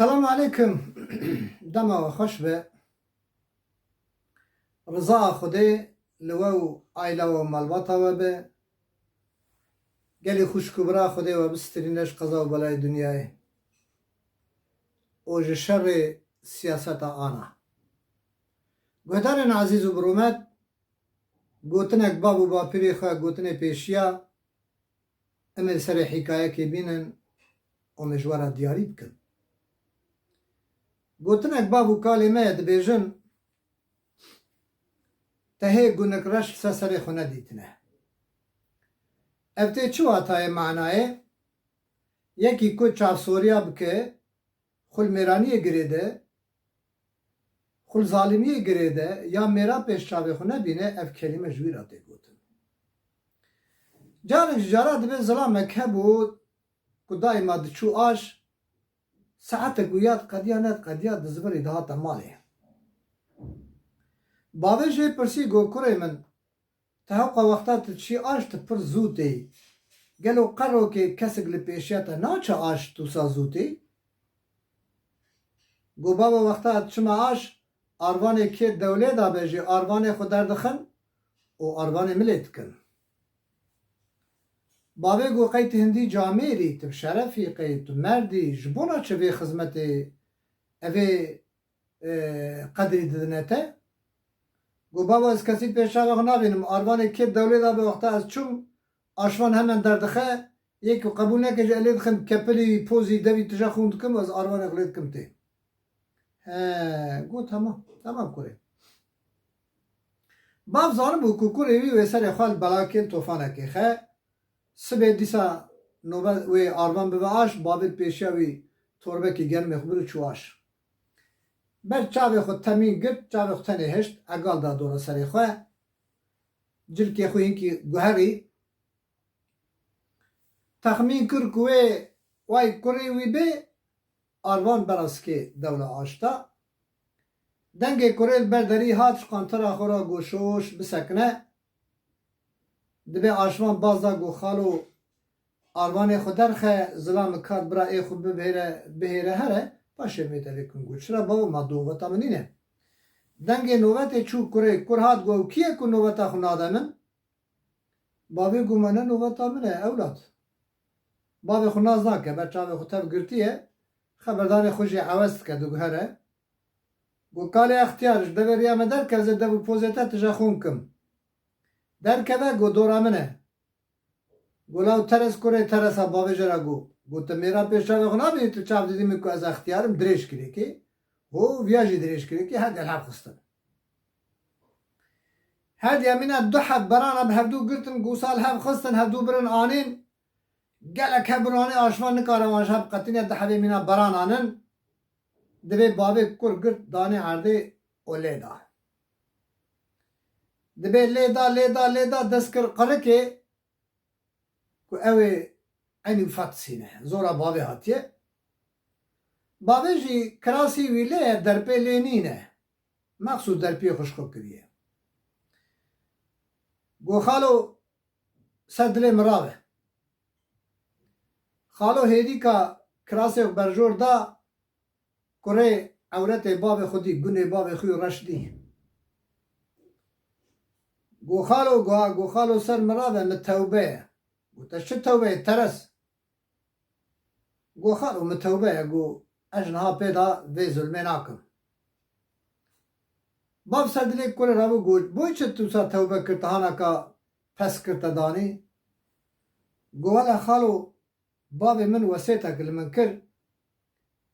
سلام علیکم. دما خوش به رضا خودی لو آیلا و ملباتا و به گلی خوش کبرا خودی و بسترینش قضا و بلای دنیای اوج شر سیاست آنا گوهدارن عزیز و برومت گوتنک باب و باپیری خواه گوتن پیشیا امل سر حکایه که بینن و مجوارا دیاری بکن گوتنک باب و کلمه دبیجن تهی گونک رش سر خونه دیتنه افته چو آتای معنای یکی کو چاپ سوریا بکه خل میرانی گریده خل ظالمی گریده یا میرا پیش چاوی خونه بینه اف کلمه جویراته گوتن جارش جارا دبی ظلامک هبود که دائما دچو آش ساعت گویاد قدیانت قدیات دزبری دهات مالی باوی پرسی گو کره من تحقا وقتات چی آش پر زودی گلو قرو که کسک لپیشیتا ناچه آش تو سا زودی گو بابا وقتات چما آش آروانه که دوله دا بیجی آروانه خود دردخن و آروانه ملیت کن باوی گو قیت هندی جامیری تب شرفی قیت مردی جبونا چه بی خزمتی اوی قدری ددنته گو بابا از کسی پیشا وقت نبینم آروانه که دوله دا به وقتا از چون آشوان همان دردخه یک قبول نکه جه الید خم کپلی پوزی دوی تجا خوند کم از آروانه غلید کم تی گو تمام کوره باب زانم بو کوکوره وی و سر خوال بلاکین توفانه که خه سبه دیسا نوبت وی آروان به آش بابت پیشا وی توربه که گرم خبر چواش بر چاوی خود تمین گرد چاوی خود تنه هشت اگال دا دورا سری خواه جلکی خواه اینکی گوهری تخمین کر کوه وای کره وی به آروان براس که دولا آشتا دنگ کره برداری هاتش قانتر آخورا گوشوش بسکنه دبه آشوان بازدا گو خالو آروان خود درخه ظلام کار برا ای خود بهیره هره باشه میتره کن گو چرا بابا ما دووتا منینه دنگ نووت چو کره کرهات گو کیه که نووتا خو نادمن بابی گو منه نووتا منه اولاد بابی خو ناز ناکه بچه خو تب گرتیه خبردار خوشی عوست که دو هره گو کالی اختیارش دوری همه در کرزه دو پوزیتا تجا خون کم در که گو دورا منه گو لاو ترس کره ترس ها بابی جرا گو تا میرا پیشا خو نبینی تو چاپ دیدیم که از اختیارم دریش کری که هو ویاجی دریش کری که هر دل حب خستن هر دیامینه دو حب بران اب هفدو گرتن گو سال حب خستن هفدو برن آنین گلک هبرانی آشوان نکاره وانش هب قطینه ده حبی مینا بران آنن دبی بابی کر گرت دانه عرده و لیدا دبی لیدا دست کر قره که که اوی اینی فت سینه زورا بابی هاتیه بابی جی کراسی ویله درپی لینینه مقصود درپی خوشخوب کریه گو خالو صدل مراوه خالو هیدی که کراسی برجور دا کره عورت باب خودی گونه باب خوی رشدی گو خالو سر مراوه متوبه گو تا چه توبه ترس گو خالو متوبه گو اجنها پیدا وی ظلمه ناکم باب صدلی کره رو گو بوی چه تو سا توبه کرتهانا که پس کرتا دانی گو والا خالو باب من وسیطه کل من کر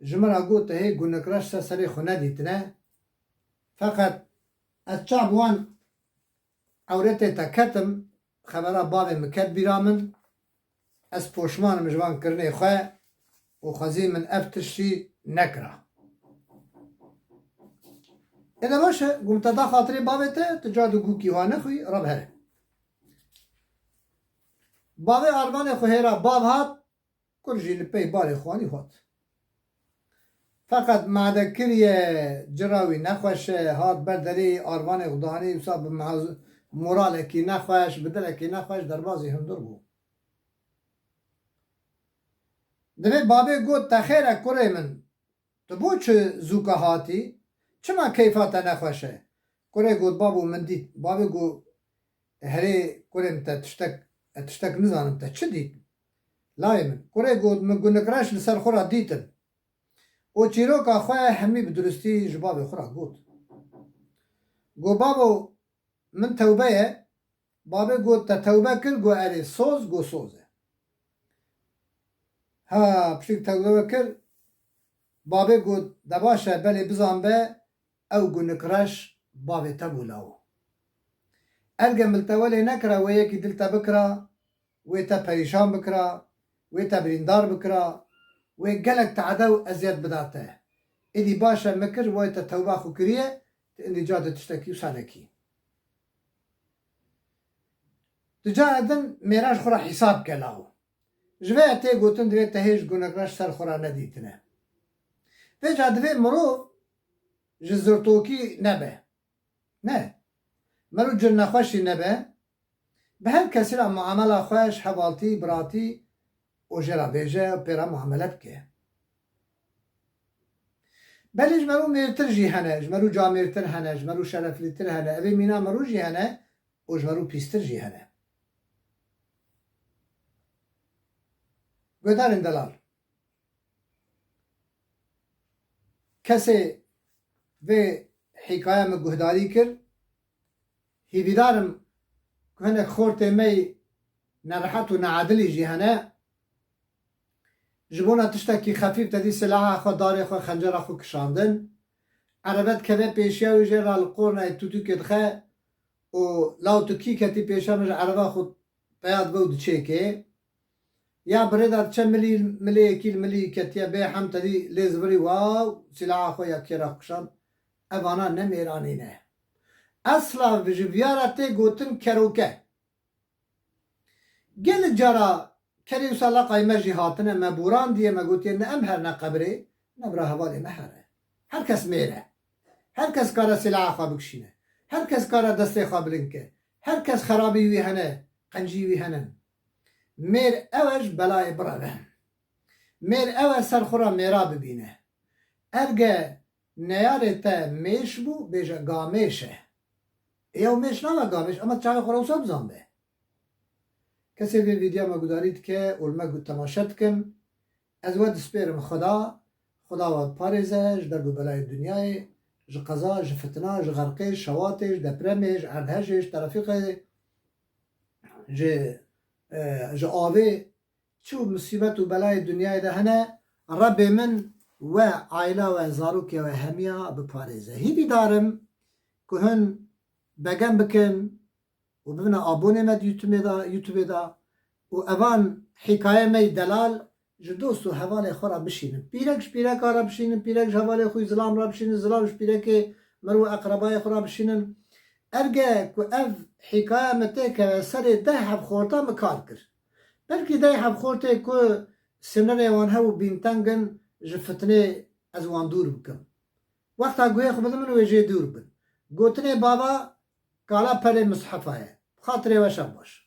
جمرا گو تهی گونک رش سری خونه دیتنه فقط از چاب وان عورت تکتم خبره باب مکت بیرامن از پوشمان مجوان کرنه خواه و خوزی من افتشی نکره اینا باشه گوم تا دا خاطری بابته تجادو گو کیوانه خوی رب هره بابه آرمان خوهیرا باب هات کرجی لپی بال خوانی هات فقط معدکریه جراوی نخوشه هات برداری آروان خدانی و صاحب مورالکی نخوش بدلکی نخوش در بازی هم در بود دبی بابی گوت تخیره کره من تو بو چه زوکا هاتی چما کیفاتا نخوشه کوره گود بابو من دید بابی گو هری کورم تا تشتک نزانم تا چه دید لای من کوره گود من گونگراش لسر خورا دیتن او چیروکا خواه همی بدرستی جبابی خورا گود گو بابو من توبه بابی گود تا توبه کر گو اری سوز گو سوزه ها پشک توبه کر بابی گود دباشه بلی بزن به او گونگراش بابی تبولاو ارگه ملتولی نکره و یکی دلتا بکره و تا پریشان بکره و تا بریندار بکره و گلک تعدو ازیاد بداته ایدی باشه مکر و تا توبه خو کریه تا اندی جاده تشتکی و سالکی تجا ادن میراش خورا حساب کلاو جوه اتی گوتن دوی تهیج گونگراش سر خورا ندیتنه و جا دوی مروف جزرتوکی نبه نه مرو جل نخوشی نبه به هر کسی را معامله خوش حوالتی براتی و جرا بیجه و پیرا معامله بکه بلیج مرو میرتر جی هنه جمرو جامیرتر هنه جمرو شرفلیتر هنه اوی مینا مرو جی هنه و جمرو پیستر جی هنه گودارن دلال کسی و حکایه مگهداری کر هیویدارم که خورت می نرحت و نعادلی جی هنه جبونا تشتکی خفیف تدی سلاح خود داری خود خنجر خود کشاندن عربت که پیشیا و جر القرن توتو کدخه و لاو تکی کتی پیشیا مج عربه خود بیاد بود چیکه یا بردار چه ملی کیل ملی کتیا به هم تدی لیزبری واو سلاح خود یا کیرا کشاند اوانا نمیرانی نه اصلا وجبیارته گوتن کروکه گل جرا کری وصلا قایمه جهاتنا مبوران دیه مگوتی نه ام هر نقبره نبرا حوالی مهره هر کس میره هر کس کار سلاح خواه بکشینه هر کس کار دست خواه بلنکه هر کس خرابی وی هنه قنجی وی هنه میر اوش بلای برابه میر اوش سرخورا میرا ببینه ارگه نیاره تا میش بو بیجا گامیشه یا میش نامه گامیش اما چاوی خورا وصا بزنبه کسی به ویدیو ما گذارید که علمه گو تماشت کن از ود سپیرم خدا و پارزش در دو بلای دنیای ج قضا ج فتنه ج غرقش شواتش دپرمش اردهشش ترافیق ج آوه چو مصیبت و بلای دنیای ده هنه رب من و عائله و زاروکی و همیا بپارزه هیدی دارم که هن بگم بکن و ببینه آبونه مد یوتیوب دا و اوان حکایه می دلال جدوست و حوال خورا بشینم پیرکش پیرک را بشینم پیرکش حوال خوی زلام را بشینم زلامش پیرک مرو اقربای خورا بشینم ارگه که اف حکایه مته که سر ده حب خورتا مکار کر بلکه ده حب خورتا که سنر وان هاو بینتنگن جفتنه از وان دور بکن وقتا گوه خو بدمن و جه دور بن گوتنه بابا کالا پر مصحفه خاطره و شب باش